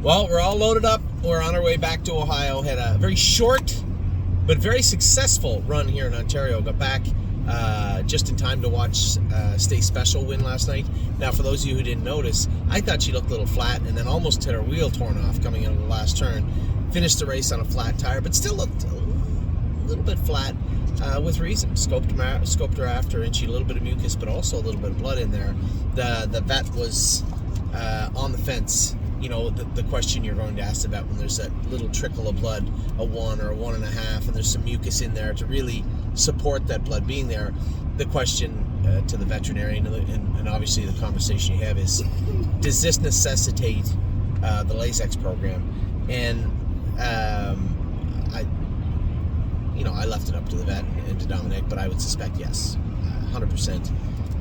Well, we're all loaded up. We're on our way back to Ohio. Had a very short but very successful run here in Ontario. Got back just in time to watch Stay Special win last night. Now, for those of you who didn't notice, I thought she looked a little flat and then almost had her wheel torn off coming into the last turn. Finished the race on a flat tire, but still looked a little bit flat with reason. Scoped her after, and she had a little bit of mucus, but also a little bit of blood in there. The vet was on the fence. You know, the question you're going to ask about when there's that little trickle of blood, a 1 or a 1.5, and there's some mucus in there to really support that blood being there. The question to the veterinarian and obviously the conversation you have is, does this necessitate the Lasix program? And I left it up to the vet and to Dominic, but I would suspect yes, 100%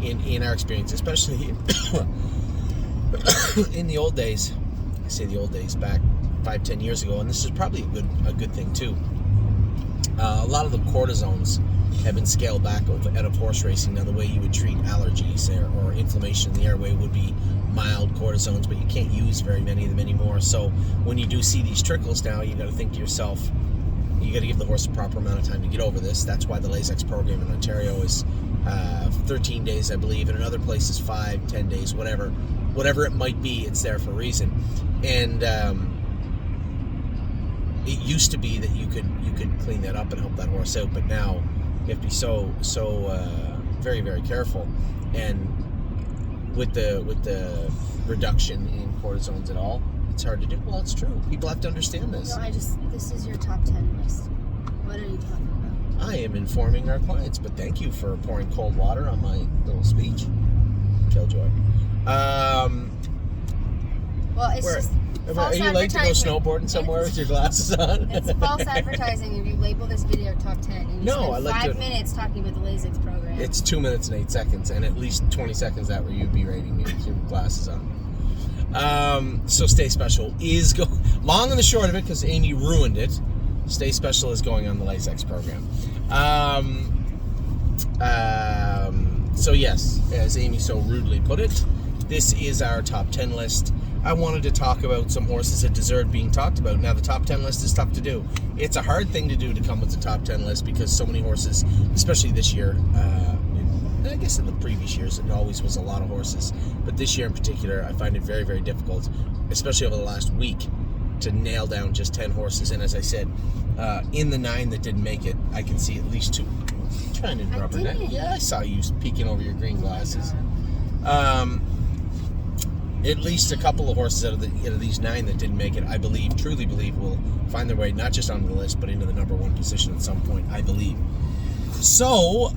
in our experience, especially in the old days. I say the old days, back 5-10 years ago, and this is probably a good thing too. A lot of the cortisones have been scaled back out of horse racing. Now, the way you would treat allergies or inflammation in the airway would be mild cortisones, but you can't use very many of them anymore. So when you do see these trickles now, you got to think to yourself, you got to give the horse a proper amount of time to get over this. That's why the Lasix program in Ontario is 13 days, I believe, and in other places 5-10 days, whatever it might be. It's there for a reason. And it used to be that you could clean that up and help that horse out, but now you have to be so very, very careful. And with the reduction in cortisones at all, it's hard to do. Well, it's true. People have to understand this. No, this is your top 10 list. What are you talking about? I am informing our clients, but thank you for pouring cold water on my little speech. Killjoy. Well, it's just false are you late to go snowboarding somewhere with your glasses on? It's false advertising if you label this video top 10 and you spend 5 minutes talking about the Lasix program. It's 2 minutes and 8 seconds, and at least 20 seconds that where you'd be rating me with your glasses on. So Stay Special is long and the short of it, because Amy ruined it. Stay Special is going on the Lasix program. So yes, as Amy so rudely put it, this is our top 10 list. I wanted to talk about some horses that deserve being talked about. Now, the top 10 list is tough to do. It's a hard thing to do, to come with the top 10 list, because so many horses, especially this year, I guess in the previous years it always was a lot of horses, but this year in particular I find it very, very difficult, especially over the last week, to nail down just 10 horses. And as I said, in the 9 that didn't make it, I can see at least 2. I'm trying to interrupt her. Yeah, I saw you peeking over your green glasses. At least a couple of horses out of these 9 that didn't make it, I truly believe, will find their way not just onto the list, but into the number 1 position at some point, I believe. So,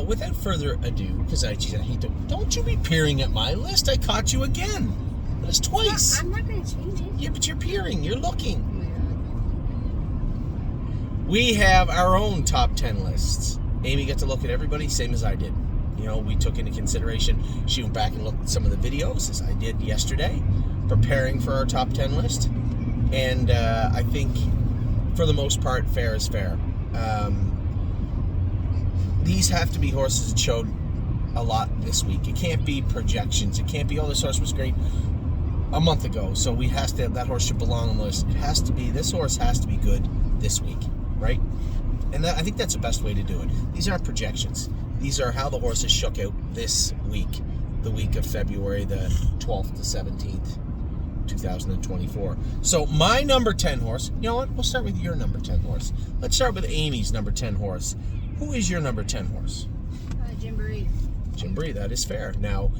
without further ado, because I hate to, don't you be peering at my list. I caught you again. That's twice. I'm not going to change it. Yeah, but you're peering. You're looking. We have our own top 10 lists. Amy got to look at everybody, same as I did. You know, we took into consideration, she went back and looked at some of the videos, as I did yesterday, preparing for our top 10 list. And I think, for the most part, fair is fair. These have to be horses that showed a lot this week. It can't be projections. It can't be, oh, this horse was great a month ago, so that horse should belong on the list. It has to be, this horse has to be good this week, right? And I think that's the best way to do it. These aren't projections. These are how the horses shook out this week, the week of February the 12th to 17th, 2024. So my number 10 horse, you know what? We'll start with your number 10 horse. Let's start with Amy's number 10 horse. Who is your number 10 horse? Gymboree. Gymboree, that is fair. Now,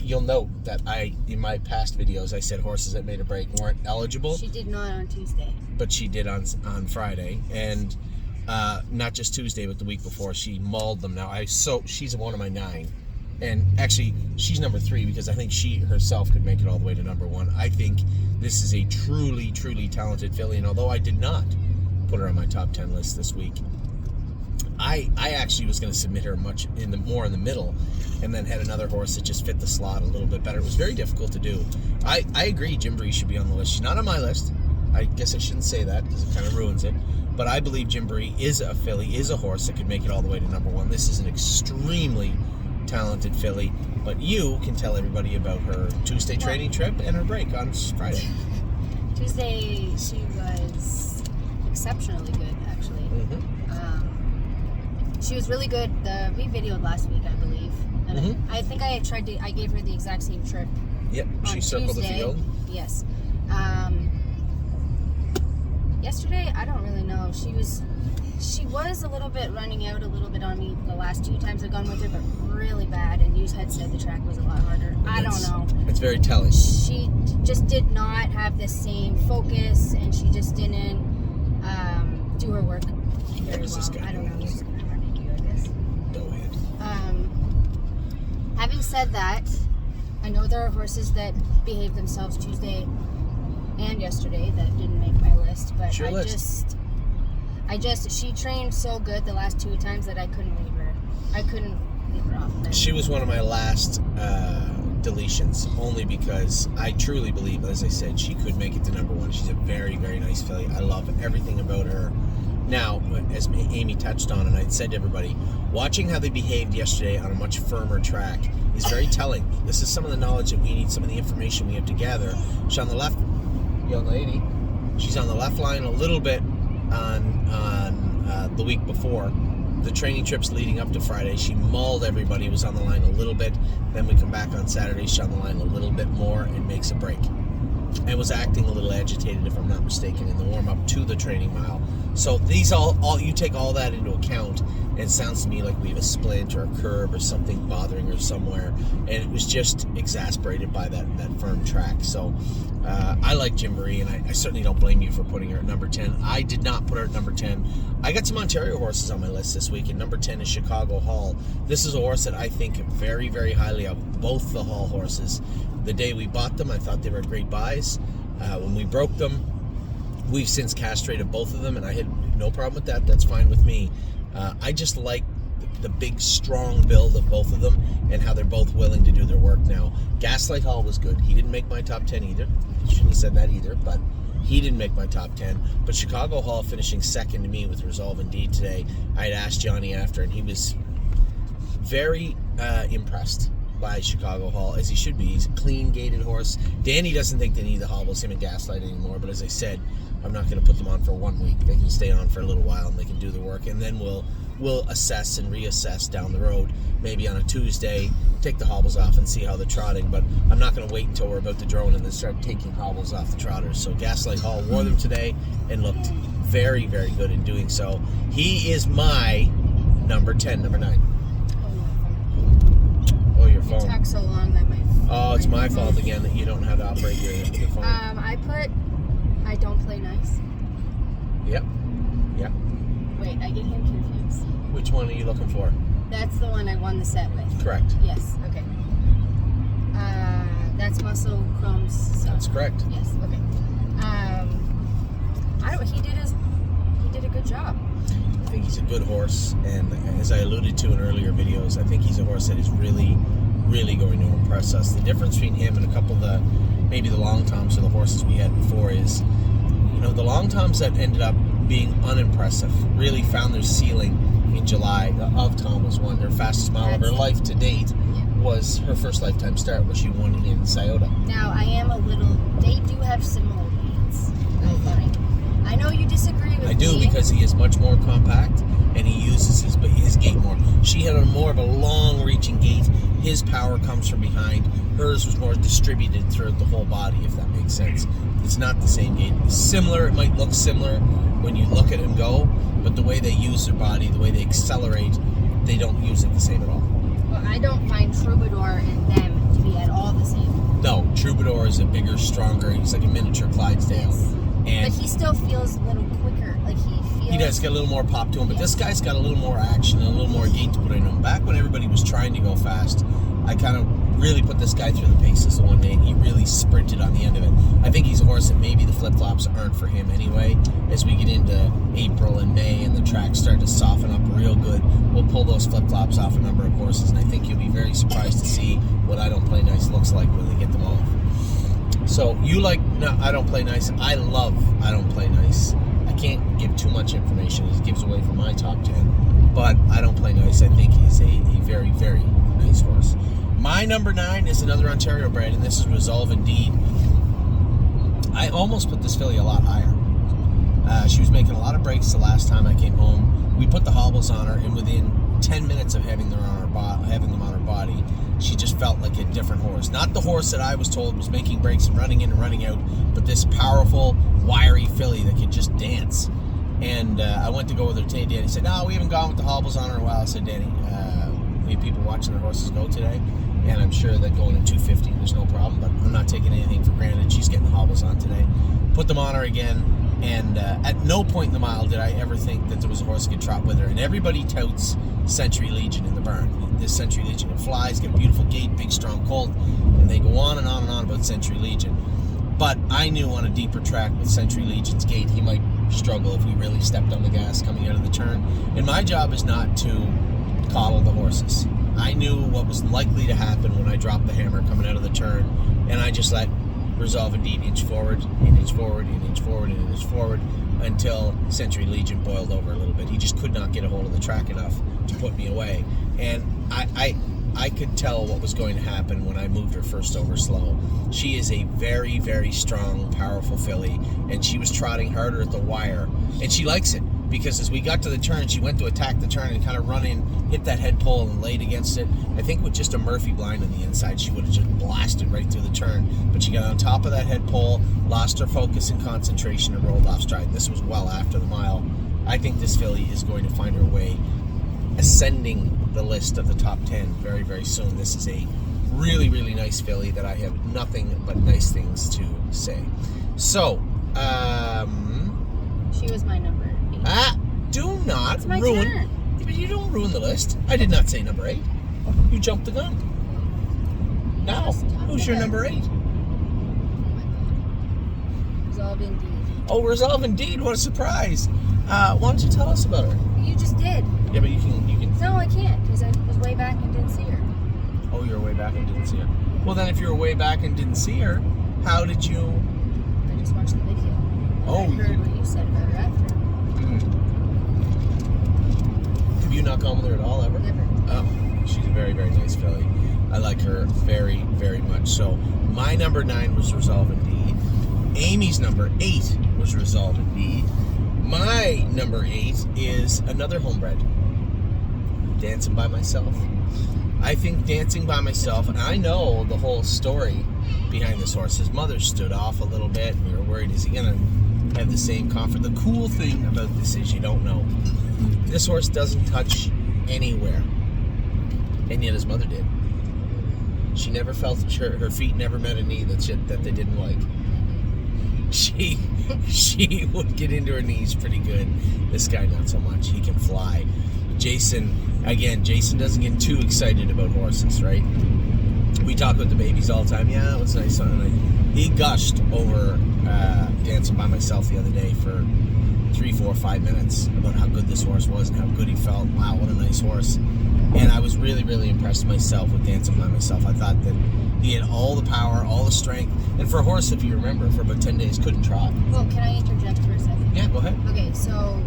you'll note that in my past videos, I said horses that made a break weren't eligible. She did not on Tuesday. But she did on Friday. And not just Tuesday, but the week before, she mauled them. Now, she's one of my 9, and actually, she's number 3 because I think she herself could make it all the way to number 1. I think this is a truly, truly talented filly, and although I did not put her on my top 10 list this week, I actually was going to submit her more in the middle, and then had another horse that just fit the slot a little bit better. It was very difficult to do. I agree, Gymboree should be on the list. She's not on my list. I guess I shouldn't say that because it kind of ruins it. But I believe Gymboree is a filly, is a horse that could make it all the way to number 1. This is an extremely talented filly. But you can tell everybody about her Tuesday training trip and her break on Friday. Tuesday, she was exceptionally good, actually. She was really good. We videoed last week, I believe. And I think I gave her the exact same trip. Yep, she circled the field. Yes. Yesterday, I don't really know. She was a little bit running out a little bit on me the last 2 times I've gone with her, but really bad. And you had said the track was a lot harder. I don't know. It's very telling. She just did not have the same focus, and she just didn't do her work very well. I don't know. I'm just gonna run into you, I guess. Go ahead. Having said that, I know there are horses that behaved themselves Tuesday and yesterday that didn't make my list, but she trained so good the last 2 times that I couldn't leave her. Off. She was one of my last deletions, only because I truly believe, as I said, she could make it to number 1. She's a very, very nice filly. I love everything about her. Now, as Amy touched on, and I'd said to everybody, watching how they behaved yesterday on a much firmer track is very telling. This is some of the knowledge that we need, some of the information we have to gather. She's on the left, young lady. She's on the left line a little bit on the week before. The training trips leading up to Friday, she mauled everybody, was on the line a little bit. Then we come back on Saturday, she's on the line a little bit more and makes a break. And was acting a little agitated, if I'm not mistaken, in the warm-up to the training mile. So these all you take all that into account, and it sounds to me like we have a splint or a curb or something bothering her somewhere, and it was just exasperated by that firm track. So I like Febuary, and I certainly don't blame you for putting her at number 10. I did not put her at number 10. I got some Ontario horses on my list this week, and number 10 is Chicago Hall. This is a horse that I think very, very highly of, both the Hall horses. The day we bought them, I thought they were great buys. When we broke them, we've since castrated both of them, and I had no problem with that. That's fine with me. I just like the big, strong build of both of them and how they're both willing to do their work now. Gaslight Hall was good. He didn't make my top 10 either. I shouldn't have said that either, but he didn't make my top 10. But Chicago Hall finishing second to me with Resolve Indeed today. I had asked Johnny after, and he was very impressed by Chicago Hall, as he should be. He's a clean gated horse. Danny doesn't think they need the hobbles, him and Gaslight anymore, but as I said, I'm not going to put them on for 1 week. They can stay on for a little while and they can do the work, and then we'll assess and reassess down the road, maybe on a Tuesday, take the hobbles off and see how they're trotting. But I'm not going to wait until we're about to drone and then start taking hobbles off the trotters. So Gaslight Hall wore them today and looked very, very good in doing so. He is my number 10, number 9. Oh, your phone. It took so long that it's my fault again that you don't know how to operate your phone. I don't play nice. Yep. Wait, I get him confused. Which one are you looking for? That's the one I won the set with. Correct. Yes, okay. That's Muscle Chrome's son. That's correct. Yes, okay. He did a good job. I think he's a good horse, and as I alluded to in earlier videos, I think he's a horse that is really, really going to impress us. The difference between him and a couple of maybe the long toms or the horses we had before is, the long toms that ended up being unimpressive really found their ceiling in July. Of Tom was one. Her fastest mile of her life to date was her first lifetime start, where she won in Scioto. Now, they do have similar needs, I find. I know you disagree with me. I do, because he is much more compact and he uses his gait more. She had more of a long-reaching gait. His power comes from behind. Hers was more distributed throughout the whole body, if that makes sense. It's not the same gait. Similar, it might look similar when you look at him go, but the way they use their body, the way they accelerate, they don't use it the same at all. Well, I don't find Troubadour and them to be at all the same. No, Troubadour is a bigger, stronger, he's like a miniature Clydesdale. Yes. And but he still feels a little quicker. He does get a little more pop to him, but this guy's got a little more action and a little more gait to put in him. Back when everybody was trying to go fast, I kind of really put this guy through the paces the one day, and he really sprinted on the end of it. I think he's a horse that maybe the flip-flops aren't for him anyway. As we get into April and May and the tracks start to soften up real good, we'll pull those flip-flops off a number of horses, and I think you'll be very surprised to see what I Don't Play Nice looks like when they get them off. So you like I Don't Play Nice. I love I Don't Play Nice. I can't give too much information. It gives away from my top 10. But I Don't Play Nice, I think, is a very, very nice horse. My number 9 is another Ontario bred, and this is Resolve Indeed. I almost put this filly a lot higher. She was making a lot of breaks the last time I came home. We put the hobbles on her, and within 10 minutes of having them on her body, she just felt like a different horse. Not the horse that I was told was making breaks and running in and running out, but this powerful, wiry filly that could just dance. And I went to go with her today. Danny said, "No, we haven't gone with the hobbles on her in a while." I said, "Danny, we have people watching their horses go today, and I'm sure that going in 250, there's no problem, but I'm not taking anything for granted. She's getting the hobbles on today." Put them on her again, and at no point in the mile did I ever think that there was a horse that could trot with her. And everybody touts Century Legion in the barn. This Century Legion, it flies, got a beautiful gait, big strong colt, and they go on and on and on about Century Legion. But I knew on a deeper track with Century Legion's gait, he might struggle if we really stepped on the gas coming out of the turn. And my job is not to coddle the horses. I knew what was likely to happen when I dropped the hammer coming out of the turn, and I just let Resolve Indeed inch forward, and inch forward, and inch forward, and inch forward, until Century Legion boiled over a little bit. He just could not get a hold of the track enough to put me away. And I could tell what was going to happen when I moved her first over slow. She is a very, very strong, powerful filly, and she was trotting harder at the wire. And she likes it, because as we got to the turn, she went to attack the turn and kind of run in, hit that head pole and laid against it. I think with just a Murphy blind on the inside, she would have just blasted right through the turn. But she got on top of that head pole, lost her focus and concentration, and rolled off stride. This was well after the mile. I think this filly is going to find her way ascending the list of the top 10 very, very soon. This is a really, really nice filly that I have nothing but nice things to say. So, she was my number 8. Do not It's my ruin. turn. But you don't ruin the list. I did not say number 8. You jumped the gun. Now, Just jumped who's the your gun. number 8? Oh my god. Resolve Indeed. Oh, Resolve Indeed. What a surprise. Why don't you tell us about her? You just did. Yeah, but you can. No, I can't, because I was way back and didn't see her. Oh, you were way back and didn't see her. Well, then, if you were way back and didn't see her, how did you? I just watched the video. And Oh, I heard what you said about her after. Have you not gone with her at all ever? Never. Oh, she's a very, very nice filly. I like her very, very much. So my number 9 was Resolve Indeed. Amy's number 8 was Resolve Indeed. My number 8 is another homebred, Dancing by Myself. I think Dancing by Myself, and I know the whole story behind this horse. His mother stood off a little bit. We were worried, is he going to have the same comfort? The cool thing about this is you don't know. This horse doesn't touch anywhere, and yet his mother did. She never felt her feet never met a knee that they didn't like. She would get into her knees pretty good. This guy not so much. He can fly. Jason doesn't get too excited about horses, right? We talk with the babies all the time. Yeah, it was nice. He gushed over Dancing by Myself the other day for 3, 4, 5 minutes about how good this horse was and how good he felt. Wow, what a nice horse. And I was really, really impressed myself with Dancing by Myself. I thought that he had all the power, all the strength. And for a horse, if you remember, for about 10 days, couldn't trot. Well, can I interject for a second? Yeah, go ahead. Okay, so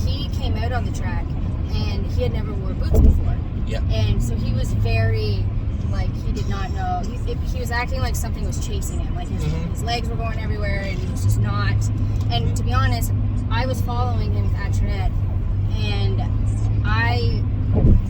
he came out on the track, and he had never wore boots before. Yeah. And so he was very, like, he did not know. He was acting like something was chasing him. Like, his legs were going everywhere, and he was just not. And to be honest, I was following him at Trinette, and I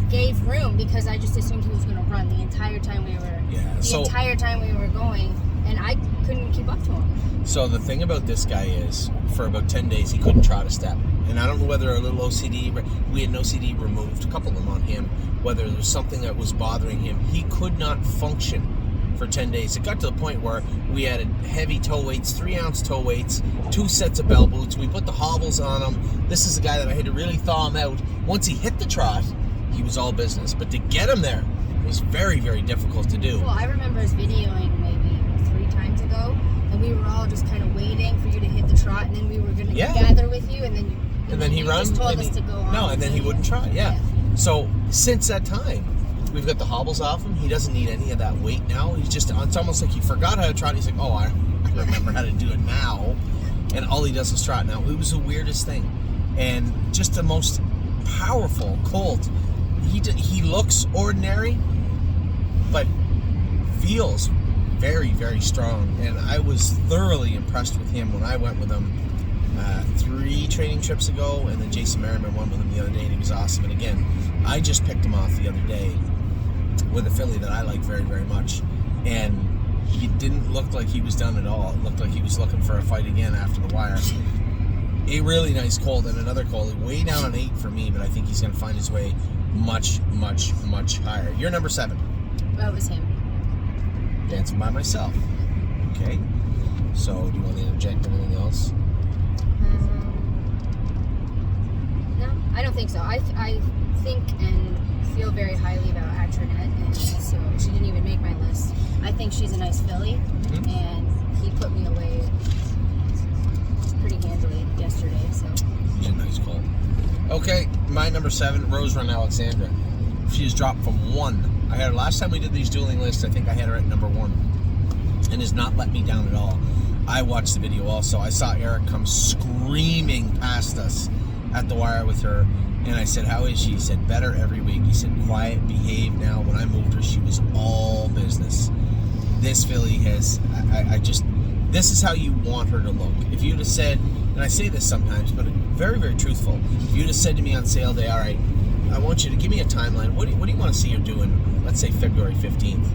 gave room because I just assumed he was going to run the entire time we were going, and I couldn't keep up to him. So the thing about this guy is, for about 10 days, he couldn't trot a step. And I don't know whether a little OCD, we had an OCD removed, a couple of them on him, whether there was something that was bothering him. He could not function for 10 days. It got to the point where we added heavy toe weights, 3-ounce toe weights, 2 sets of bell boots. We put the hobbles on him. This is a guy that I had to really thaw him out. Once he hit the trot, he was all business. But to get him there was very, very difficult to do. Well, I remember us videoing maybe 3 times ago, and we were all just kind of waiting for you to hit the trot, and then we were going to gather with you, and then he runs. Just told us to go on. No, and then he wouldn't trot. Yeah. So since that time, we've got the hobbles off him. He doesn't need any of that weight now. It's almost like he forgot how to trot. He's like, oh, I remember how to do it now. And all he does is trot now. It was the weirdest thing. And just the most powerful colt. He looks ordinary, but feels very, very strong. And I was thoroughly impressed with him when I went with him 3 training trips ago, and then Jason Merriman went with him the other day, and he was awesome. And again, I just picked him off the other day with a filly that I like very, very much, and he didn't look like he was done at all. It looked like he was looking for a fight again after the wire. A really nice colt, and another colt way down on 8 for me, but I think he's going to find his way much, much, much higher. You're number 7. That was him. Dancing by myself. Okay. So, do you want to interject anything else? No, I don't think so. I think and feel very highly about Atronet, and so she didn't even make my list. I think she's a nice filly, and he put me away pretty handily yesterday. So She's a nice colt. Okay, my number 7, Rose Run Alexandra. She has dropped from 1. I had her last time we did these dueling lists. I think I had her at number 1, and has not let me down at all. I watched the video also. I saw Eric come screaming past us at the wire with her, and I said, how is she? He said, better every week. He said, quiet, behave now. When I moved her, she was all business. This filly has, this is how you want her to look. If you'd have said, and I say this sometimes, but very, very truthful, if you'd have said to me on sale day, all right, I want you to give me a timeline. What do you want to see her doing, let's say February 15th?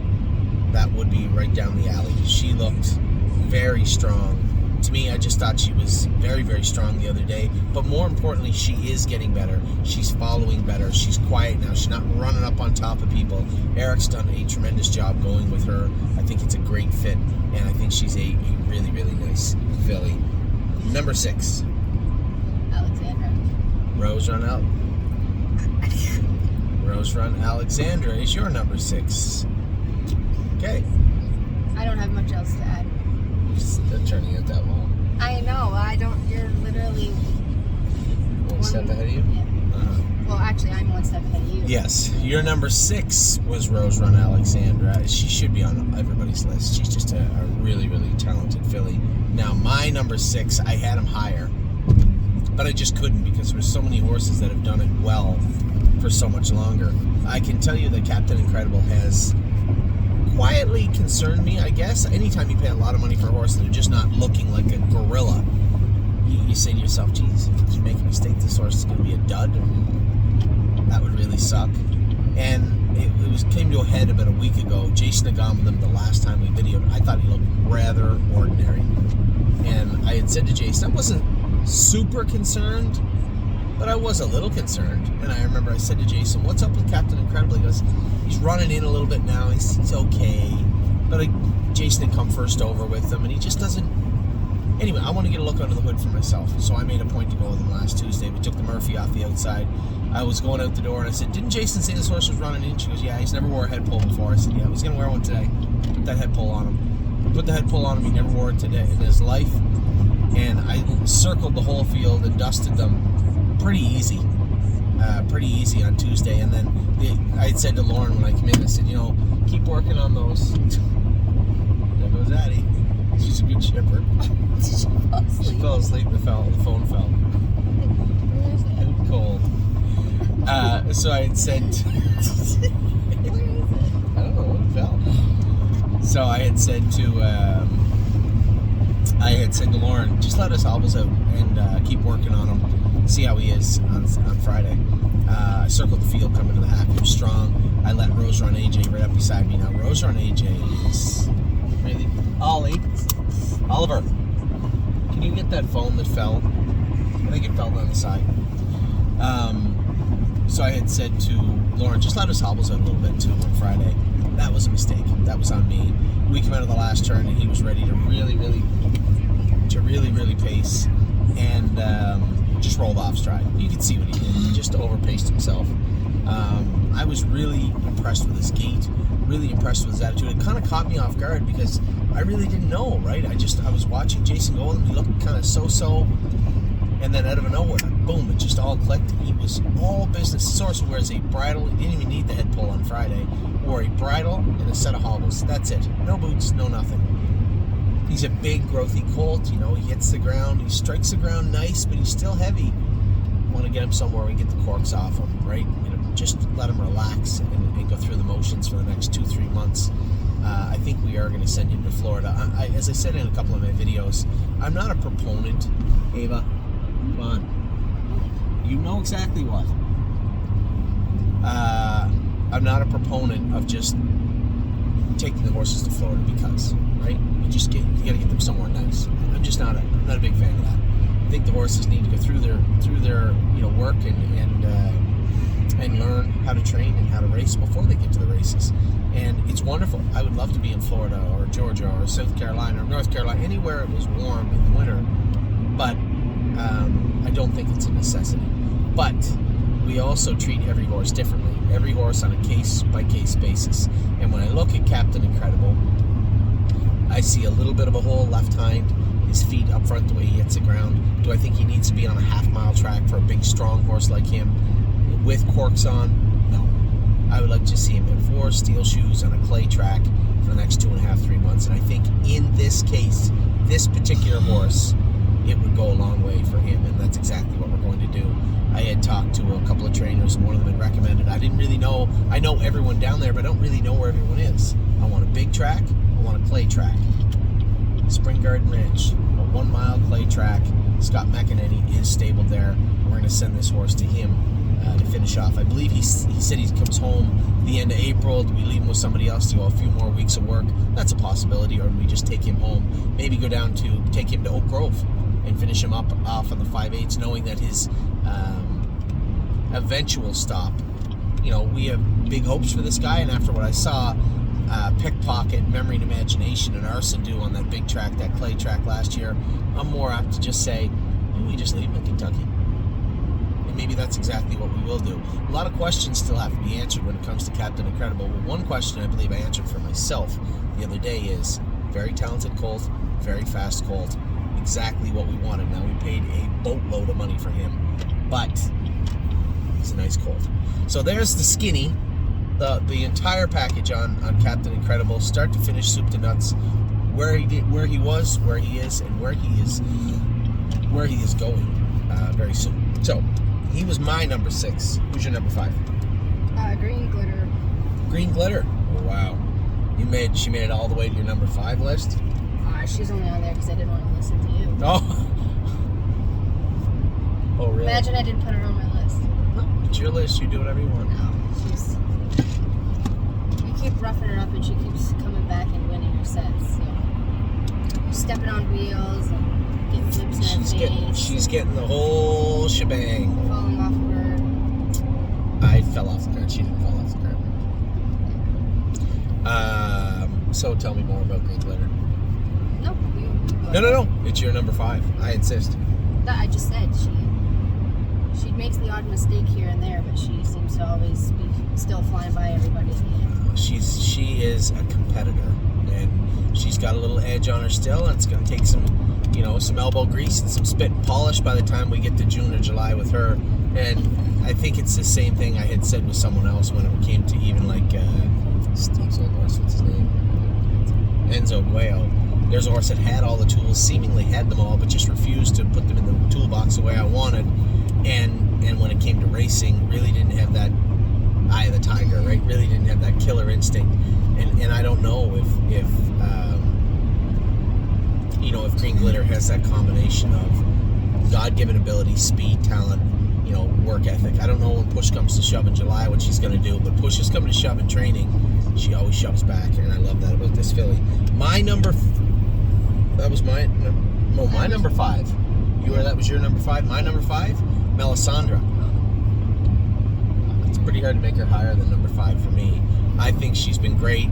That would be right down the alley. She looked very strong. To me, I just thought she was very, very strong the other day. But more importantly, she is getting better. She's following better. She's quiet now. She's not running up on top of people. Eric's done a tremendous job going with her. I think it's a great fit, and I think she's a really, really nice filly. Number 6. Alexandra. Rose Run Alexandra is your number 6. Okay. I don't have much else to add. You're turning it that well. I know. I don't. You're literally One step ahead of you? Yeah. Well, actually, I'm one step ahead of you. Yes. Your number 6 was Rose Run Alexandra. She should be on everybody's list. She's just a really, really talented filly. Now, my number 6, I had him higher, but I just couldn't because there's so many horses that have done it well for so much longer. I can tell you that Captain Incredible has quietly concerned me, I guess. Anytime you pay a lot of money for a horse that are just not looking like a gorilla, you say to yourself, geez, if you make a mistake, this horse is going to be a dud. That would really suck. And it came to a head about a week ago. Jason Agam with him the last time we videoed. I thought he looked rather ordinary. And I had said to Jason, I wasn't super concerned, but I was a little concerned. And I remember I said to Jason, what's up with Captain Incredible? He goes, he's running in a little bit now. He's okay. But Jason had come first over with him, and he just doesn't... Anyway, I want to get a look under the hood for myself. So I made a point to go with him last Tuesday. We took the Murphy off the outside. I was going out the door, and I said, didn't Jason say this horse was running in? She goes, yeah, he's never wore a head pull before. I said, yeah, he's going to wear one today. Put that head pull on him. Put the head pull on him. He never wore it today in his life. And I circled the whole field and dusted them pretty easy on Tuesday. And then I had said to Lauren when I came in, I said, keep working on those. There goes Addie. She's a good shipper. She Fell asleep. The phone fell. Where is it? Cold. So I had said... Where is it? I don't know, it fell. So I had said to Lauren, just let us hobbles out and keep working on him, see how he is on Friday. I circled the field coming to the half. He was strong. I let Rose Run AJ right up beside me. Now Rose Run AJ is really... Ollie, Oliver, can you get that phone that fell? I think it fell down the side. So I had said to Lauren, just let us hobbles out a little bit too on Friday. That was a mistake. That was on me. We came out of the last turn and he was ready to really pace, and just rolled off stride. You could see what he did. He just overpaced himself. I was really impressed with his gait, really impressed with his attitude. It kind of caught me off guard because I really didn't know, right? I was watching Jason go with him. He looked kind of so-so, and then out of nowhere, boom, it just all clicked. He was all business. This horse wears a bridle. He didn't even need the head pull on Friday. Wore a bridle and a set of hobbles. That's it. No boots, no nothing. He's a big, growthy colt. He hits the ground. He strikes the ground nice, but he's still heavy. Want to get him somewhere we get the corks off him, right? Just let him relax and go through the motions for the next 2-3 months. I think we are going to send him to Florida. As I said in a couple of my videos, I'm not a proponent. Ava, come on. You know exactly what. I'm not a proponent of just taking the horses to Florida because, right? You got to get them somewhere nice. I'm just not a big fan of that. I think the horses need to go through their work and learn how to train and how to race before they get to the races. And it's wonderful. I would love to be in Florida or Georgia or South Carolina or North Carolina, anywhere it was warm in the winter. But I don't think it's a necessity. But we also treat every horse differently. Every horse on a case-by-case basis. And when I look at Captain Incredible, I see a little bit of a hole left hind, his feet up front the way he hits the ground. Do I think he needs to be on a half-mile track for a big, strong horse like him with corks on? No. I would like to see him in 4 steel shoes on a clay track for the next 2.5, 3 months. And I think in this case, this particular horse, it would go a long way for him, and that's exactly what we're going to do. I had talked to a couple of trainers, and one of them had recommended. I didn't really know. I know everyone down there, but I don't really know where everyone is. I want a big track. I want a clay track. Spring Garden Ranch, a 1-mile clay track. Scott McEnany is stabled there. We're going to send this horse to him to finish off. I believe he said he comes home the end of April. Do we leave him with somebody else to go a few more weeks of work? That's a possibility. Or do we just take him home? Maybe go down to take him to Oak Grove and finish him off on the 5/8, knowing that his eventual stop, we have big hopes for this guy. And after what I saw Pickpocket, Memory and Imagination, and Arson do on that big track, that clay track last year, I'm more apt to just say, maybe we just leave him in Kentucky. And maybe that's exactly what we will do. A lot of questions still have to be answered when it comes to Captain Incredible. But one question I believe I answered for myself the other day is, very talented colt, very fast colt, exactly what we wanted. Now, we paid a boatload of money for him, but he's a nice colt. So there's the skinny, the entire package on Captain Incredible, start to finish, soup to nuts, where he was, where he is, and where he is going very soon. So he was my number 6. Who's your number 5? Green Glitter. Green Glitter. Oh, wow. She made it all the way to your number 5 list? She's only on there because I didn't want to listen to you. Oh. Oh, really? Imagine I didn't put her on my list. No, it's your list. You do whatever you want. No, you keep roughing her up and she keeps coming back and winning her sets. So. Stepping on wheels and getting flips in her face. She's getting the whole shebang. Falling off of her. I fell off the cart. She didn't fall off the cart. So tell me more about Green Glitter. No, No. It's your number 5. I insist. I just said she makes the odd mistake here and there, but she seems to always be still flying by everybody at the end. She is a competitor, and she's got a little edge on her still, and it's going to take some elbow grease and some spit and polish by the time we get to June or July with her. And I think it's the same thing I had said with someone else when it came to even like Steve's old horse, what's his name? Enzo Guayo. There's a horse that had all the tools, seemingly had them all, but just refused to put them in the toolbox the way I wanted. And when it came to racing, really didn't have that eye of the tiger, right? Really didn't have that killer instinct. And I don't know if Green Glitter has that combination of God-given ability, speed, talent, work ethic. I don't know when push comes to shove in July what she's going to do, but push is coming to shove in training, she always shoves back, and I love that about this filly. My number 5. That was your number 5. My number 5, Melisandre. It's pretty hard to make her higher than number 5 for me. I think she's been great.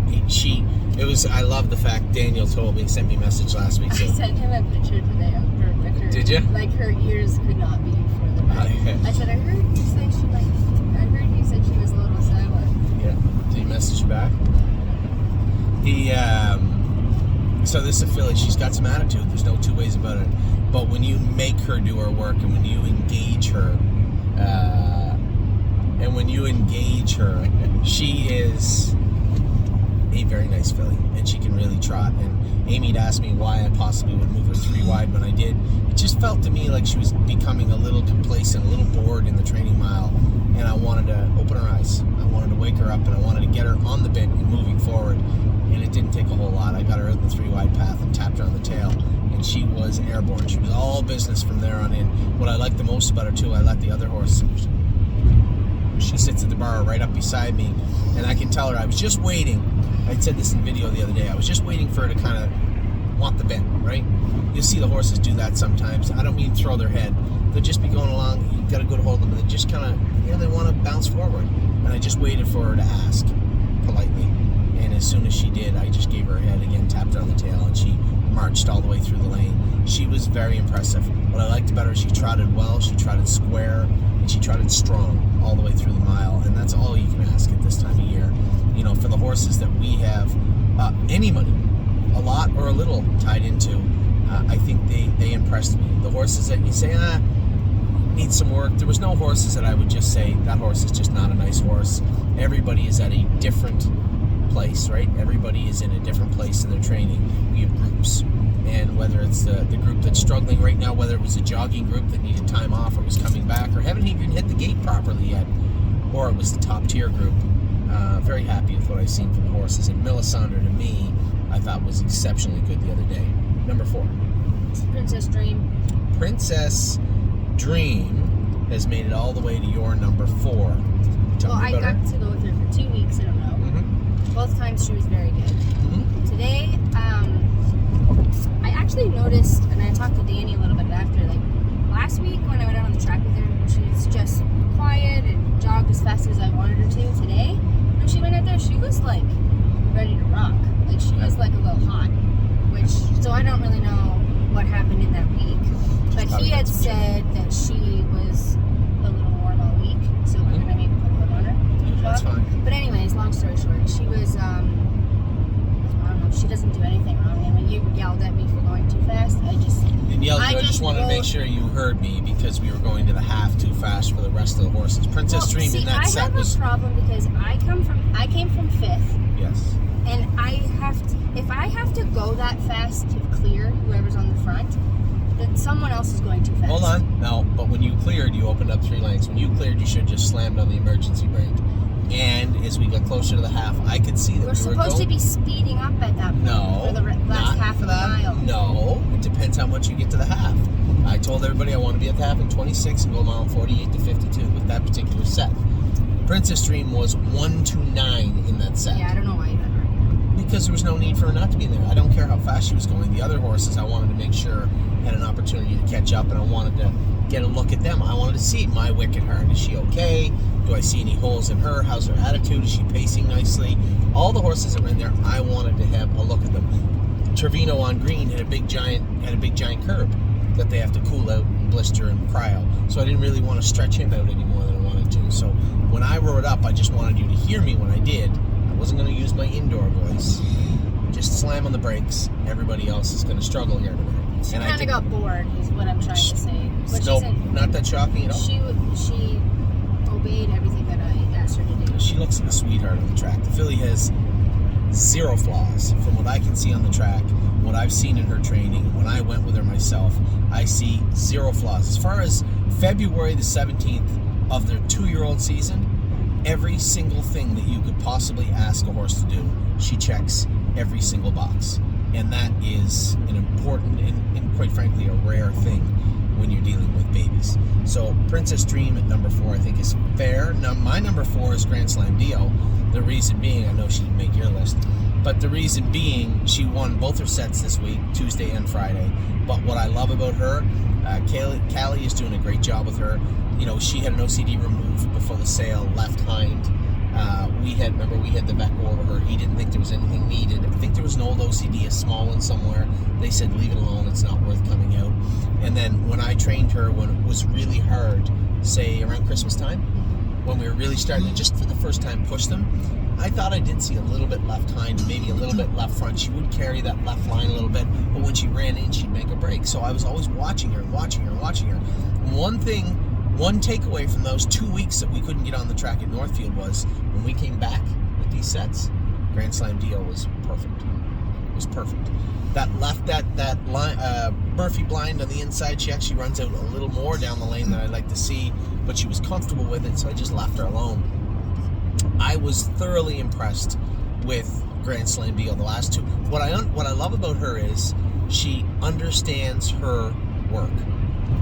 I love the fact Daniel sent me a message last week. So. I sent him a picture today of her with her. Did you? Like her ears could not be further back. I said, I heard you said she was a little sour. Yeah. Did he message you back? So this is a filly. She's got some attitude. There's no two ways about it. But when you make her do her work, and when you engage her, she is a very nice filly, and she can really trot. And Amy'd asked me why I possibly would move her 3 wide when I did. It just felt to me like she was becoming a little complacent, a little bored in the training mile, and I wanted to open her eyes. I wanted to wake her up, and I wanted to get her on the bit and moving forward. and it didn't take a whole lot. I got her out in the 3-wide path and tapped her on the tail, and she was airborne. She was all business from there on in. What I like the most about her too, I let the other horse. She sits at the bar right up beside me, and I can tell her I was just waiting. I said this in video the other day. I was just waiting for her to kind of want the bend, right? You'll see the horses do that sometimes. I don't mean throw their head. They'll just be going along. You got a good hold of them, and they just kind of, they want to bounce forward. And I just waited for her to ask politely. And as soon as she did, I just gave her a head again, tapped her on the tail, and she marched all the way through the lane. She was very impressive. What I liked about her, she trotted well, she trotted square, and she trotted strong all the way through the mile. And that's all you can ask at this time of year. For the horses that we have any money, a lot or a little, tied into, I think they impressed me. The horses that you say, need some work. There was no horses that I would just say, that horse is just not a nice horse. Everybody is at a different place, right? Everybody is in a different place in their training. We have groups. And whether it's the group that's struggling right now, whether it was a jogging group that needed time off or was coming back or haven't even hit the gate properly yet, or it was the top tier group, very happy with what I've seen from the horses. And Melisandre, to me, I thought was exceptionally good the other day. Number 4. Princess Dream. Princess Dream has made it all the way to your number 4. Well, I got to go with her for 2 weeks in a row. Mm-hmm. Both times she was very good. Mm-hmm. Today, I actually noticed, and I talked to Danny a little bit after, like last week when I went out on the track with her, she was just quiet and jogged as fast as I wanted her to. Today, when she went out there, she was like ready to rock. Like she was like a little hot, so I don't really know what happened in that week. But he had said that she was a little warm all week, so we're gonna maybe put a hood on her. That's fine. But anyways, long story short, she was I don't know, she doesn't do anything wrong. And when you yelled at me for going too fast, I just wanted to make sure you heard me because we were going to the half too fast for the rest of the horses. Princess Dream in that set was. I have a problem because I came from 5th. Yes. And if I have to go that fast to clear whoever's on the front, then someone else is going too fast. Hold on. No, but when you cleared, you opened up 3 lanes. When you cleared, you should have just slammed on the emergency brake. And as we got closer to the half, I could see that we're supposed to be speeding up at that point for the last half of the mile. No, it depends how much you get to the half. I told everybody I want to be at the half in 26 and go a mile in 48 to 52 with that particular set. Princess Dream was 1 to 9 in that set. Yeah, I don't know why you had her. Because there was no need for her not to be in there. I don't care how fast she was going. The other horses, I wanted to make sure had an opportunity to catch up, and I wanted to get a look at them. I wanted to see my Wicked Heart. Is she okay? Do I see any holes in her? How's her attitude? Is she pacing nicely? All the horses that were in there, I wanted to have a look at them. Trevino on green had a big giant curb that they have to cool out and blister and cryo. So I didn't really want to stretch him out any more than I wanted to. So when I rode up, I just wanted you to hear me when I did. I wasn't going to use my indoor voice. Just slam on the brakes. Everybody else is going to struggle here tonight. She kind of got bored, is what I'm trying to say. But nope, not that shocking at all. She obeyed everything that I asked her to do. She looks like a sweetheart on the track. The filly has 0 flaws from what I can see on the track, what I've seen in her training. When I went with her myself, I see 0 flaws. As far as February the 17th of their 2-year-old season, every single thing that you could possibly ask a horse to do, she checks every single box. And that is an important and quite frankly, a rare thing when you're dealing with babies. So Princess Dream at number 4, I think, is fair. Now, my number 4 is Grand Slam Dio. The reason being, I know she didn't make your list, but the reason being, she won both her sets this week, Tuesday and Friday. But what I love about her, Callie is doing a great job with her. She had an OCD removed before the sale, left hind. We had the vet go over her. He didn't think there was anything needed. I think there was an old OCD, a small one somewhere. They said, leave it alone, it's not worth coming out. And then when I trained her, when it was really hard, say around Christmas time, when we were really starting to just for the first time push them, I thought I did see a little bit left hind, maybe a little bit left front. She would carry that left line a little bit, but when she ran in, she'd make a break. So I was always watching her. One takeaway from those 2 weeks that we couldn't get on the track at Northfield was when we came back with these sets, Grand Slam Dio was perfect. It was perfect. That line, Murphy blind on the inside, she actually runs out a little more down the lane than I'd like to see, but she was comfortable with it, so I just left her alone. I was thoroughly impressed with Grand Slam deal the last two. What I love about her is she understands her work,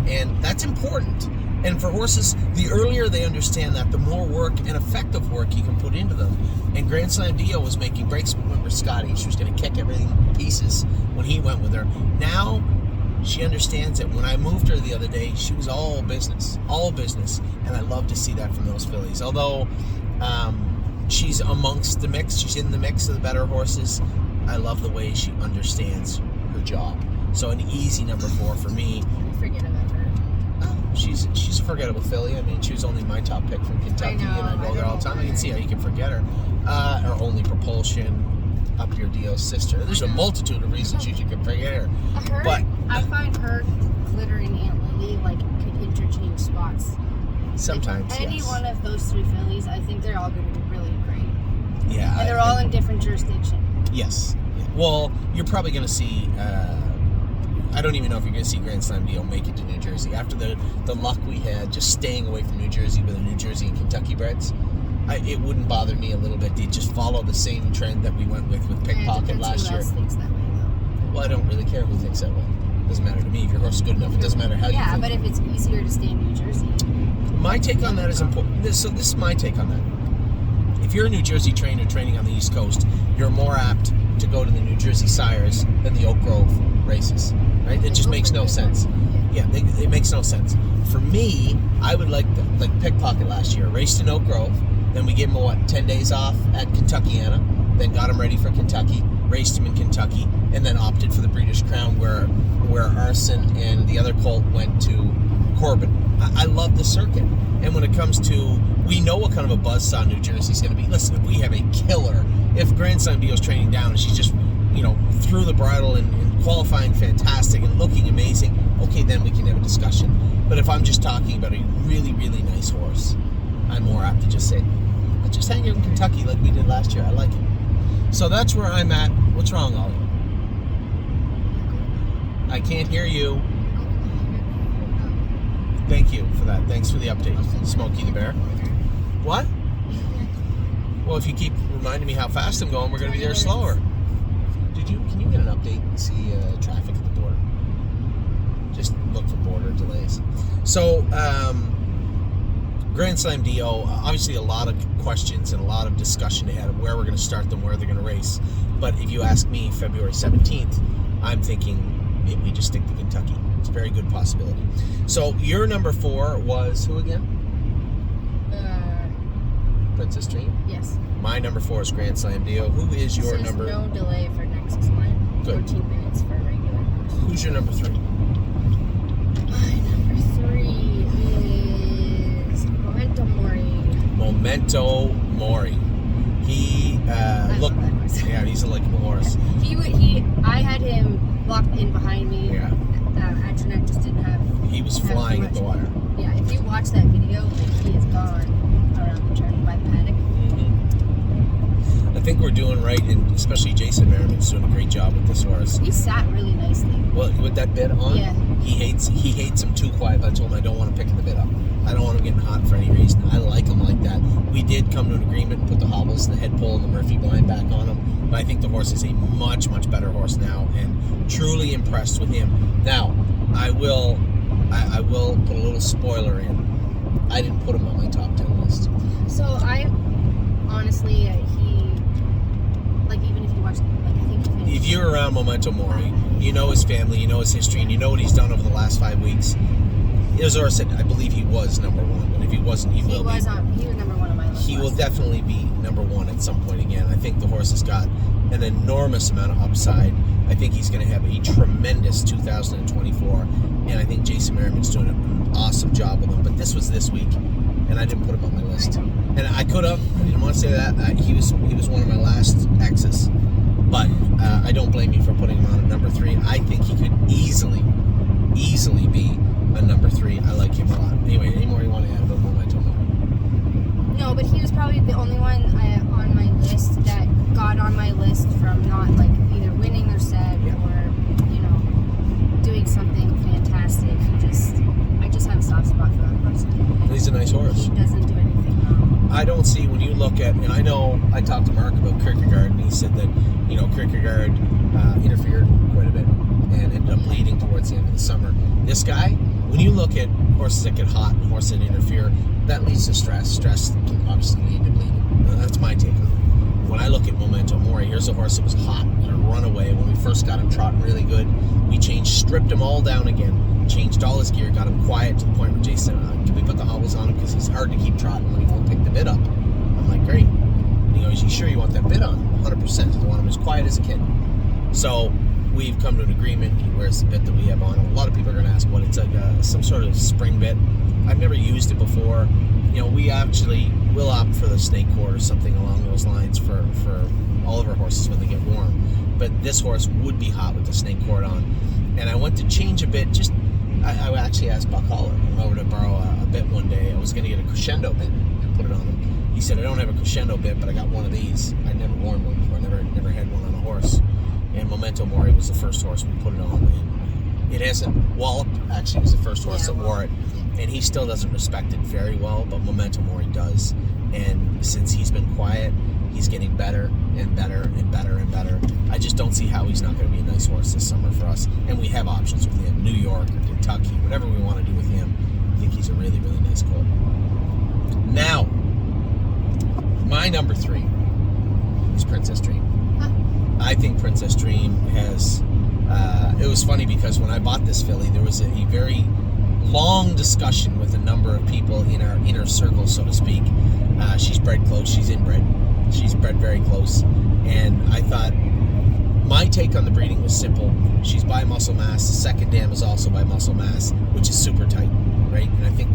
and that's important. And for horses, the earlier they understand that, the more work and effective work you can put into them. And Grand Slam Dio was making breaks. Remember Scotty? She was going to kick everything to pieces when he went with her. Now she understands it. When I moved her the other day, she was all business, and I love to see that from those fillies. Although she's amongst the mix, she's in the mix of the better horses. I love the way she understands her job. So an easy number 4 for me. Forget about her. She's a forgettable filly. I mean, she was only my top pick from Kentucky, and I go there all the time. I can see how you can forget her. Her only propulsion, Up Your Dio's sister. There's a multitude of reasons you can forget her. But I find her, Glitter, and Aunt Lily could interchange spots. Sometimes, any one of those 3 fillies, I think they're all going to be really great. Yeah, and they're all in different jurisdictions. Yes. Well, you're probably going to see. I don't even know if you're going to see Grand Slam Dio make it to New Jersey. After the luck we had just staying away from New Jersey with the New Jersey and Kentucky breds, it wouldn't bother me a little bit. They just follow the same trend that we went with Pickpocket last year. Who else thinks that way, though? Well, I don't really care who thinks that way. It doesn't matter to me. If your horse is good enough, it doesn't matter how you think. Yeah, but if it's easier to stay in New Jersey. My take on that is important. So this is my take on that. If you're a New Jersey trainer training on the East Coast, you're more apt to go to the New Jersey Sires than the Oak Grove races. Right? It just makes no sense. Yeah, it makes no sense. For me, I would like Pickpocket last year. Raced in Oak Grove. Then we gave him, 10 days off at Kentuckiana. Then got him ready for Kentucky. Raced him in Kentucky. And then opted for the British Crown where Arson and the other colt went to Corbin. I love the circuit. And when it comes to, we know what kind of a buzzsaw New Jersey's going to be. Listen, if we have a killer, if Grand Slam Dio's training down and she's just, threw the bridle and qualifying fantastic and looking amazing, okay, then we can have a discussion. But if I'm just talking about a really, really nice horse, I'm more apt to just say, let's just hang out in Kentucky like we did last year. I like it. So that's where I'm at. What's wrong, Ollie? I can't hear you. Thank you for that. Thanks for the update, Smokey the Bear. What? Well, if you keep reminding me how fast I'm going, we're going to be there slower. Can you get an update and see traffic at the border? Just look for border delays. So, Grand Slam Dio, obviously a lot of questions and a lot of discussion ahead of where we're going to start them, where they're going to race. But if you ask me, February 17th, I'm thinking maybe we just stick to Kentucky. It's a very good possibility. So your number 4 was who again? Princess Dream? Yes. My number 4 is Grand Slam Dio. Who is your number? No delay for Nexus Line. Good. 14 minutes for regular. Who's your number 3? My number 3 is Memento Mori. Memento Mori. He looked. Yeah, he's a likable horse. I had him locked in behind me. Yeah. Antoinette just didn't have. He was flying at the wire. Yeah, if you watch that video, he is gone around the turn by the paddock. I think we're doing right, and especially Jason Merriman's doing a great job with this horse. He sat really nicely. Well, with that bit on, yeah. He hates him too quiet. I told him I don't want him picking the bit up. I don't want him getting hot for any reason. I like him like that. We did come to an agreement and put the hobbles, the head pull, and the Murphy blind back on him. But I think the horse is a much, much better horse now, and truly impressed with him. Now, I will put a little spoiler in. I didn't put him on my top 10 list. So honestly, even if you watch, I think he finished. If you're around Memento Mori, you know his family, you know his history, and you know what he's done over the last 5 weeks. As Zora said, I believe he was number 1, but if he wasn't, he will be. He was number 1 on my list. He will definitely be number 1 at some point again. I think the horse has got an enormous amount of upside. I think he's going to have a tremendous 2024, and I think Jason Merriman's doing an awesome job with him. But this was this week, and I didn't put him on my list. And I could have. I didn't want to say that. He was one of my last X's. But I don't blame you for putting him on at number 3. I think he could easily be a number 3. I like him a lot. Anyway, any more you want to add about Memento Mori? No, but he was probably the only one on my list that got on my list from not either winning or set or doing something fantastic. I just have a soft spot for that person. He's a nice horse. He doesn't do anything wrong. I don't see when you look at, and I know I talked to Mark about Kierkegaard, and said that, Kierkegaard interfered quite a bit and ended up bleeding towards the end of the summer. This guy, when you look at horses that get hot and horses that interfere, that leads to stress. Stress can obviously lead to bleeding. That's my take on it. When I look at Memento Mori, here's a horse that was hot and a runaway. When we first got him trotting really good, we stripped him all down again, changed all his gear, got him quiet to the point where Jason, can we put the hobbles on him because he's hard to keep trotting when he won't pick the bit up. I'm like, great. And he goes, you sure you want that bit on? 100%. I want him as quiet as a kid. So we've come to an agreement. He wears the bit that we have on him. A lot of people are going to ask what it's like, some sort of spring bit. I've never used it before. We actually will opt for the snake cord or something along those lines for all of our horses when they get warm. But this horse would be hot with the snake cord on. And I went to change a bit. I actually asked Buck Holler. I went over to borrow a bit one day. I was going to get a crescendo bit and put it on him. He said, I don't have a crescendo bit, but I got one of these. I'd never worn one before. I never had one on a horse. And Memento Mori was the first horse we put it on. And it hasn't walloped. Actually, it was the first horse that wore it. And he still doesn't respect it very well, but Memento Mori does. And since he's been quiet, he's getting better and better and better and better. I just don't see how he's not going to be a nice horse this summer for us. And we have options with him. New York or Kentucky, whatever we want to do with him. I think he's a really, really nice colt. Now, my number 3 is Princess Dream. I think Princess Dream has... it was funny because when I bought this filly, there was a very long discussion with a number of people in our inner circle, so to speak. She's bred close. She's inbred. She's bred very close. And I thought my take on the breeding was simple. She's by muscle mass. The second dam is also by muscle mass, which is super tight, right? And I think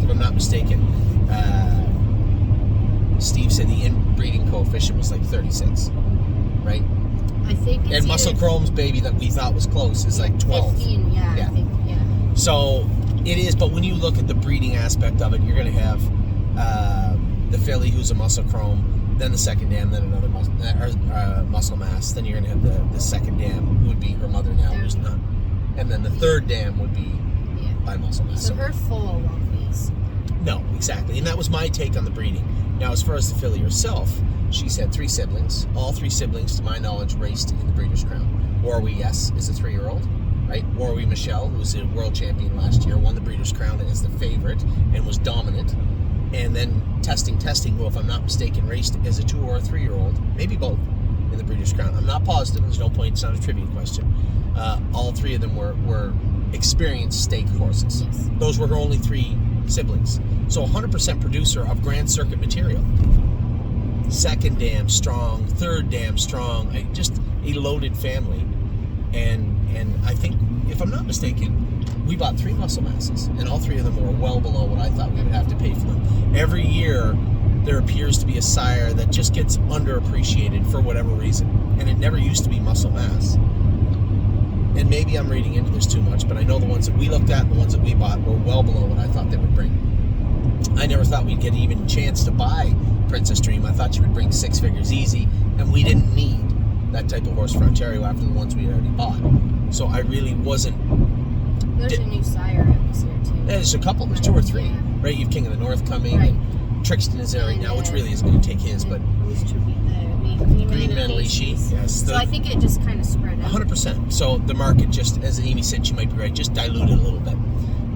if I'm not mistaken, Steve said the inbreeding coefficient was like 36, right? I think it's and Muscle Chrome's baby that we thought was close is like 12. 15, yeah. I think, yeah. So it is, but when you look at the breeding aspect of it, you're going to have the filly who's a Muscle Chrome, then the second dam, then another muscle mass. Then you're going to have the second dam, who would be her mother now, who's not. And then the third dam would be by muscle mass. So her foal won't be. No, exactly. And that was my take on the breeding. Now, as far as the filly herself, she's had 3 siblings. All 3 siblings, to my knowledge, raced in the Breeders' Crown. Warwi, yes, is a 3-year-old, right? Warwi Michelle, who was a world champion last year, won the Breeders' Crown as the favorite and was dominant. And then testing, well, if I'm not mistaken, raced as a 2 or a 3-year-old, maybe both, in the Breeders' Crown. I'm not positive. There's no point. It's not a trivia question. All 3 of them were experienced stake horses. Yes. Those were her only 3 siblings. So 100% producer of Grand Circuit material. Second dam strong, third dam strong, just a loaded family. And I think, if I'm not mistaken, we bought 3 muscle masses, and all 3 of them were well below what I thought we would have to pay for them. Every year, there appears to be a sire that just gets underappreciated for whatever reason, and it never used to be muscle mass. And maybe I'm reading into this too much, but I know the ones that we looked at and the ones that we bought were well below what I thought they would bring. I never thought we'd get even a chance to buy Princess Dream. I thought she would bring 6 figures easy, and we didn't need that type of horse for Ontario after the ones we had already bought. So I really wasn't... There's a new sire out this year, too. There's a couple. There's 2 or 3. Yeah. Right? You have King of the North coming, right. and Trixton is there right now, which really isn't going to take his, but... Green Manalishi, yes. So I think it just kind of spread out. 100%. So the market just, as Amy said, she might be right, just diluted a little bit.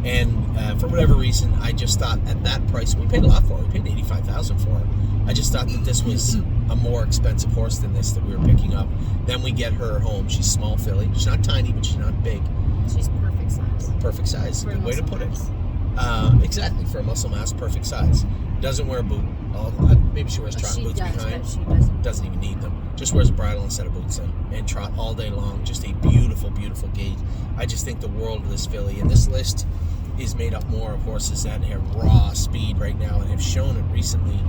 And for whatever reason, I just thought at that price, we paid a lot for it. We paid $85,000 for it. I just thought that this was a more expensive horse than this that we were picking up. Then we get her home. She's small filly. She's not tiny, but she's not big. She's perfect size. Perfect size. For Good way to put mass. it. Exactly, for a muscle mass, perfect size. Doesn't wear a boot. Maybe she wears trot boots behind. She doesn't. Doesn't even need them. Just wears a bridle and a set of boots in, and trot all day long. Just a beautiful, beautiful gait. I just think the world of this filly. And this list is made up more of horses that have raw speed right now and have shown it recently.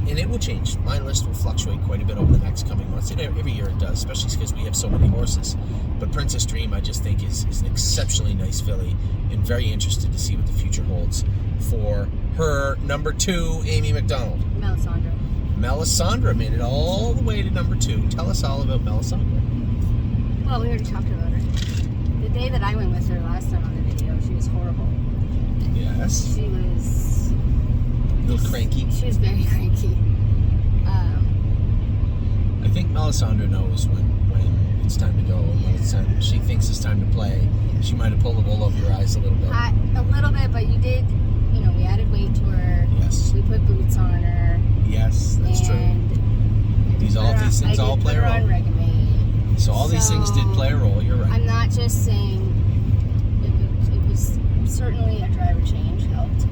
And it will change. My list will fluctuate quite a bit over the next coming months. And every year it does, especially because we have so many horses. But Princess Dream, I just think, is an exceptionally nice filly, and very interested to see what the future holds for her number 2, Amy McDonald. Melisandre. Melisandre made it all the way to number 2. Tell us all about Melisandre. Well, we already talked about her. The day that I went with her last time on the video, she was horrible. Yes. She was... A little cranky. She was very cranky. I think Melisandre knows when it's time to go, and when it's time, she thinks it's time to play. She might have pulled the wool over your eyes a little bit. A little bit, but you did, we added weight to her. Yes. We put boots on her. Yes, that's true. These things all play a role. So all these things did play a role. You're right. I'm not just saying it was certainly a driver change helped,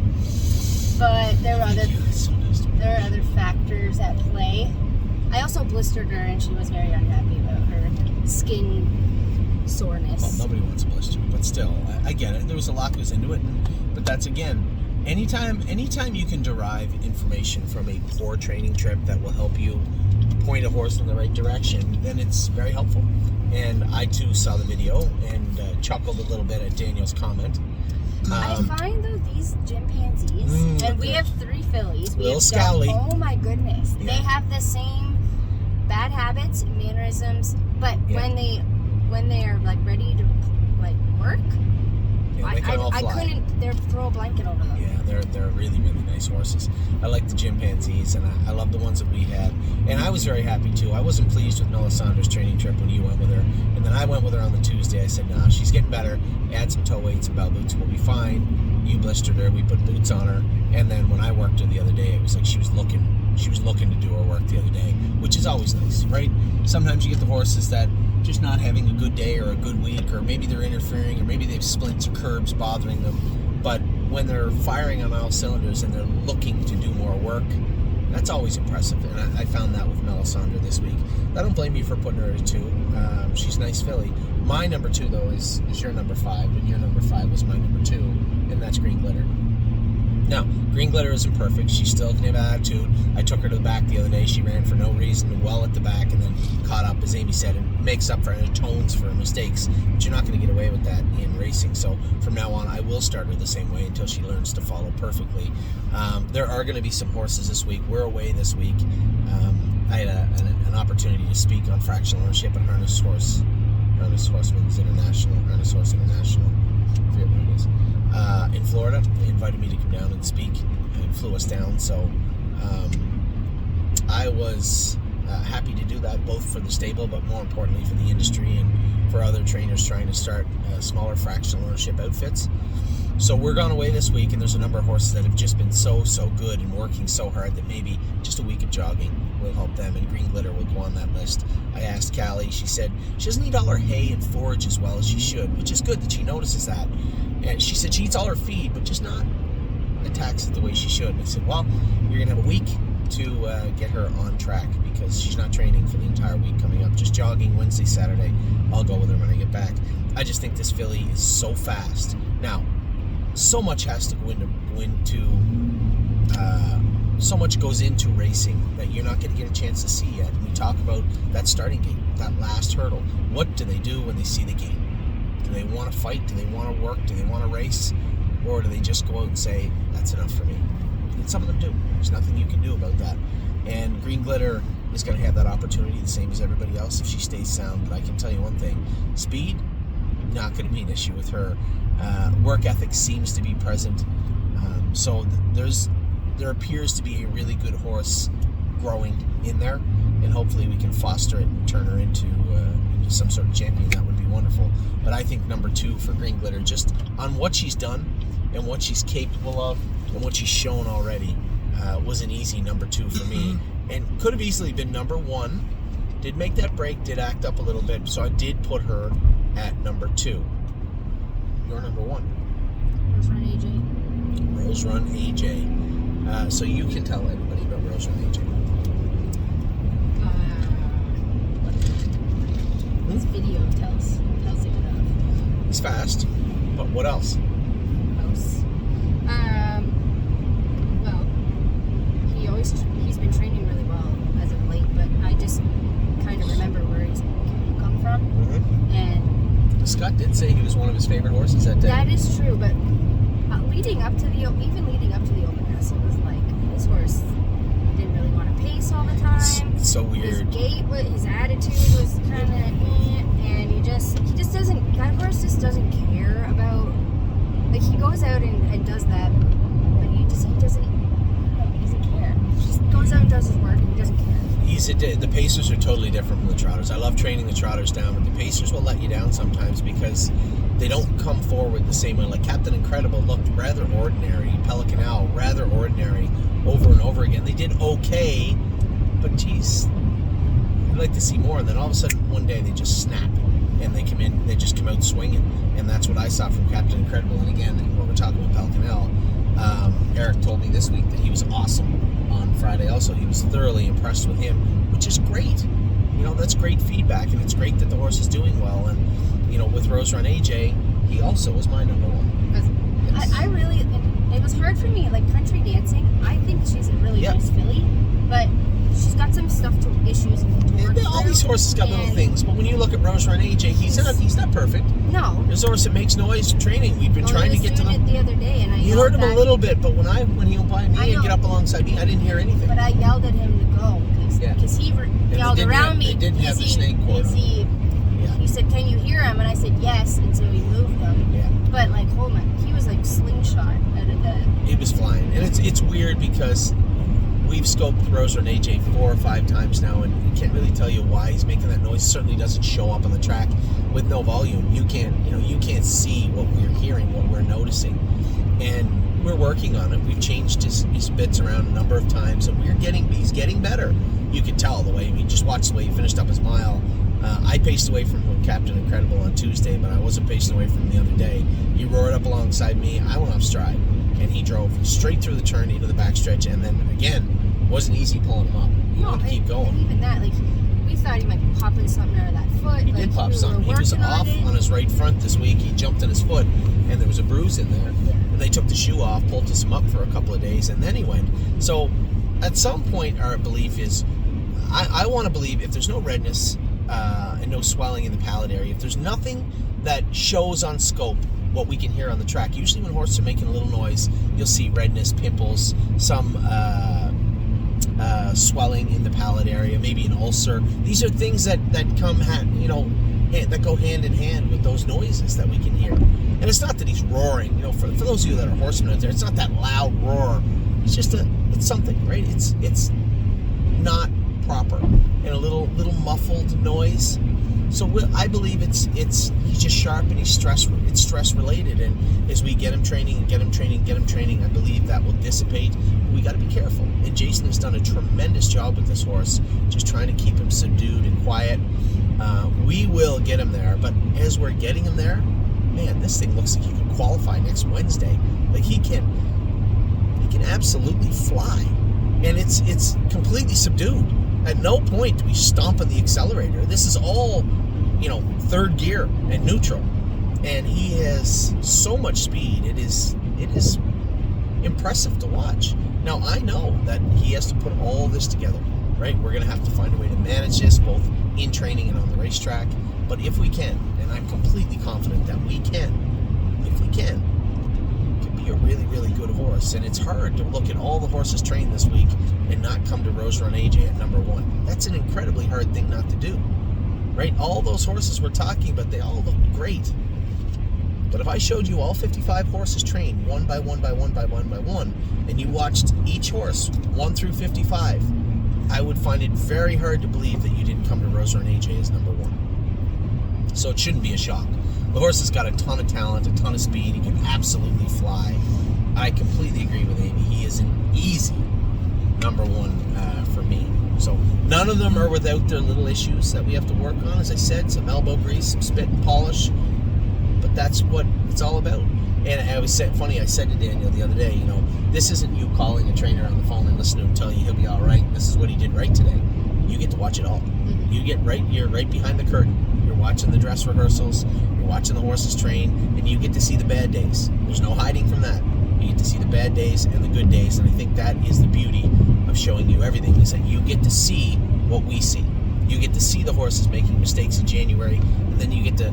but there were other factors at play. I also blistered her, and she was very unhappy about her skin soreness. Well, nobody wants a blister, but still, I get it. There was a lot goes into it, but that's again. Anytime you can derive information from a poor training trip that will help you point a horse in the right direction, then it's very helpful. And I too saw the video and chuckled a little bit at Daniel's comment. I find though these chimpanzees, and we have 3 fillies. Little scowly. Oh my goodness, Yeah. they have the same bad habits, mannerisms, but when they are like ready to like work. Yeah, they can all fly. I couldn't throw a blanket over them. Yeah, they're really, really nice horses. I like the chimpanzees, and I love the ones that we had. And I was very happy, too. I wasn't pleased with Melisandre's training trip when you went with her. And then I went with her on the Tuesday. I said, nah, she's getting better. Add some toe weights and bell boots. We'll be fine. You blistered her. We put boots on her. And then when I worked her the other day, it was like she was looking to do her work the other day, which is always nice, right? Sometimes you get the horses that just not having a good day or a good week, or maybe they're interfering, or maybe they've splints or curbs bothering them. But when they're firing on all cylinders and they're looking to do more work, that's always impressive. And I found that with Melisandre this week. I don't blame you for putting her at 2. She's a nice filly. My number 2, though, is your number 5, and your number 5 was my number 2, and that's Green Glitter. Now, Green Glitter isn't perfect. She still can have attitude. I took her to the back the other day. She ran for no reason well at the back and then caught up, as Amy said, and makes up for it, atones for her mistakes. But you're not going to get away with that in racing. So from now on, I will start her the same way until she learns to follow perfectly. There are going to be some horses this week. We're away this week. I had an opportunity to speak on fractional ownership at Harness Horsemen's International, Harness Horse International. I forget what it is. In Florida. They invited me to come down and speak and flew us down. So I was happy to do that, both for the stable, but more importantly for the industry and for other trainers trying to start smaller fractional ownership outfits. So we're gone away this week, and there's a number of horses that have just been so good and working so hard that maybe just a week of jogging will help them, and Green Glitter will go on that list. I asked Callie, she said she doesn't eat all her hay and forage as well as she should, which is good that she notices that. And she said she eats all her feed, but just not attacks it the way she should. And I said, well, you're going to have a week to get her on track, because she's not training for the entire week coming up, just jogging Wednesday, Saturday. I'll go with her when I get back. I just think this filly is so fast. Now, so much has to go into so much goes into racing that you're not going to get a chance to see yet. And we talk about that starting gate, that last hurdle. What do they do when they see the gate? Do they want to fight? Do they want to work? Do they want to race? Or do they just go out and say, that's enough for me? And some of them do. There's nothing you can do about that. And Green Glitter is going to have that opportunity the same as everybody else if she stays sound. But I can tell you one thing. Speed, not going to be an issue with her. Work ethic seems to be present. So there appears to be a really good horse growing in there. And hopefully we can foster it and turn her into some sort of champion. That would be wonderful. But I think number 2 for Green Glitter, just on what she's done and what she's capable of and what she's shown already, was an easy number 2 for me. And could have easily been number 1. Did make that break, did act up a little bit, so I did put her at number 2. Your number 1. Rose Run AJ. Rose Run AJ. So you can tell everybody about Rose Run AJ. This video tells it enough. He's fast, but what else? Close. Well, he's been training really well as of late, but I just kind of remember where he's come from. Mm-hmm. And Scott did say he was one of his favorite horses that day. That is true, but leading up to the open house, it was like this horse didn't really want to pace all the time. It's so weird. His gait, his attitude was kind of, and he just doesn't. That horse just doesn't care about. Like, he goes out and does that, but he doesn't care. He just goes out and does his work, and he doesn't care. The Pacers are totally different from the Trotters. I love training the Trotters down, but the Pacers will let you down sometimes because they don't come forward the same way. Like Captain Incredible looked rather ordinary. Pelican Owl, rather ordinary over and over again. They did okay, but geez, I'd like to see more. And then all of a sudden, one day, they just snap. And they just come out swinging. And that's what I saw from Captain Incredible. And again, when we're talking about Pelican Owl, Eric told me this week that he was awesome on Friday also. He was thoroughly impressed with him, which is great. That's great feedback, and it's great that the horse is doing well. And, with Rose Run AJ, he also was my number one. Yes. I really, it was hard for me, like country dancing. I think she's a really nice filly, but she's got some stuff issues to work through. All these horses got little things, but when you look at Rose Run AJ, he's not perfect. No. There's a horse that makes noise training. We've been trying to get to them. It the other day, and you heard him a little bit, but when he went by me and get up alongside me, I didn't hear anything. But I yelled at him to go because he yelled around me. They didn't have the snake cord. He said, "Can you hear him?" And I said, "Yes," and so he moved them. Yeah. But like Holman, he was like slingshot out of the. He was flying, and it's weird because we've scoped Rose Run AJ 4 or 5 times now, and you can't really tell you why he's making that noise. It certainly doesn't show up on the track with no volume. You can't see what we're hearing, what we're noticing, and we're working on it. We've changed his bits around a number of times, and he's getting better. You can tell the way. Just watch the way he finished up his mile. I paced away from Captain Incredible on Tuesday, but I wasn't pacing away from him the other day. He roared up alongside me. I went off stride, and he drove straight through the turn into the backstretch, and then again, wasn't easy pulling him up. You had to keep going. And even that, we thought he might be popping something out of that foot. He did pop something. He was off on his right front this week. He jumped on his foot, and there was a bruise in there. Yeah. And they took the shoe off, pulled him up for a couple of days, and then he went. So, at some point, our belief is, I want to believe if there's no redness and no swelling in the palate area, if there's nothing that shows on scope what we can hear on the track. Usually when horses are making a little noise, you'll see redness, pimples, some swelling in the palate area, maybe an ulcer. These are things that come, that go hand in hand with those noises that we can hear. And it's not that he's roaring, for those of you that are horsemen out there, it's not that loud roar. It's just it's something, right? It's not proper and a little muffled noise. So I believe it's he's just sharp and he's it's stress related, and as we get him training, I believe that will dissipate. We got to be careful, and Jason has done a tremendous job with this horse, just trying to keep him subdued and quiet. We will get him there, but as we're getting him there, man, this thing looks like he can qualify next Wednesday. Like he can absolutely fly, and it's completely subdued. At no point do we stomp on the accelerator. This is all, third gear and neutral. And he has so much speed. It is impressive to watch. Now, I know that he has to put all this together, right? We're going to have to find a way to manage this, both in training and on the racetrack. But if we can, and I'm completely confident that we can, if we can, it could be a really, really good horse. And it's hard to look at all the horses trained this week and not come to Rose Run AJ at number 1. That's an incredibly hard thing not to do, right? All those horses we're talking about, they all look great. But if I showed you all 55 horses trained one by one by one by one by one, and you watched each horse 1 through 55, I would find it very hard to believe that you didn't come to Rose Run AJ as number 1. So it shouldn't be a shock. The horse has got a ton of talent, a ton of speed. He can absolutely fly. I completely agree with Amy. He is an easy number 1 for me. So none of them are without their little issues that we have to work on. As I said, some elbow grease, some spit and polish. But that's what it's all about. And I said to Daniel the other day, this isn't you calling a trainer on the phone and listening to him tell you he'll be all right. This is what he did right today. You get to watch it all. You're right behind the curtain. You're watching the dress rehearsals. You're watching the horses train, and you get to see the bad days. There's no hiding from that. You get to see the bad days and the good days, and I think that is the beauty of showing you everything, is that you get to see what we see. You get to see the horses making mistakes in January, and then you get to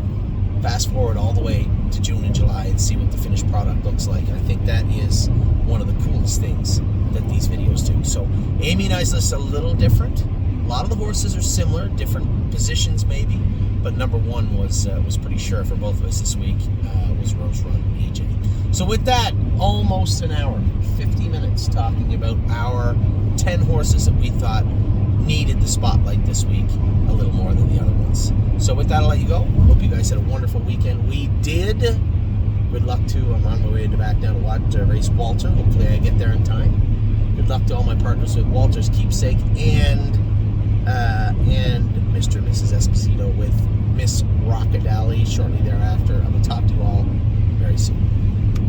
fast forward all the way to June and July and see what the finished product looks like. And I think that is one of the coolest things that these videos do. So Amy and I's list a little different. A lot of the horses are similar, different positions maybe, but number 1 was pretty sure for both of us this week, was Rose Run AJ. So with that, almost an hour, 50 minutes talking about our 10 horses that we thought needed the spotlight this week a little more than the other ones. So with that, I'll let you go. Hope you guys had a wonderful weekend. We did. Good luck to, I'm on my way back down to race Walter. Hopefully I get there in time. Good luck to all my partners with Walter's Keepsake and Mr. and Mrs. Esposito with Miss Rockadally shortly thereafter. I will talk to you all very soon.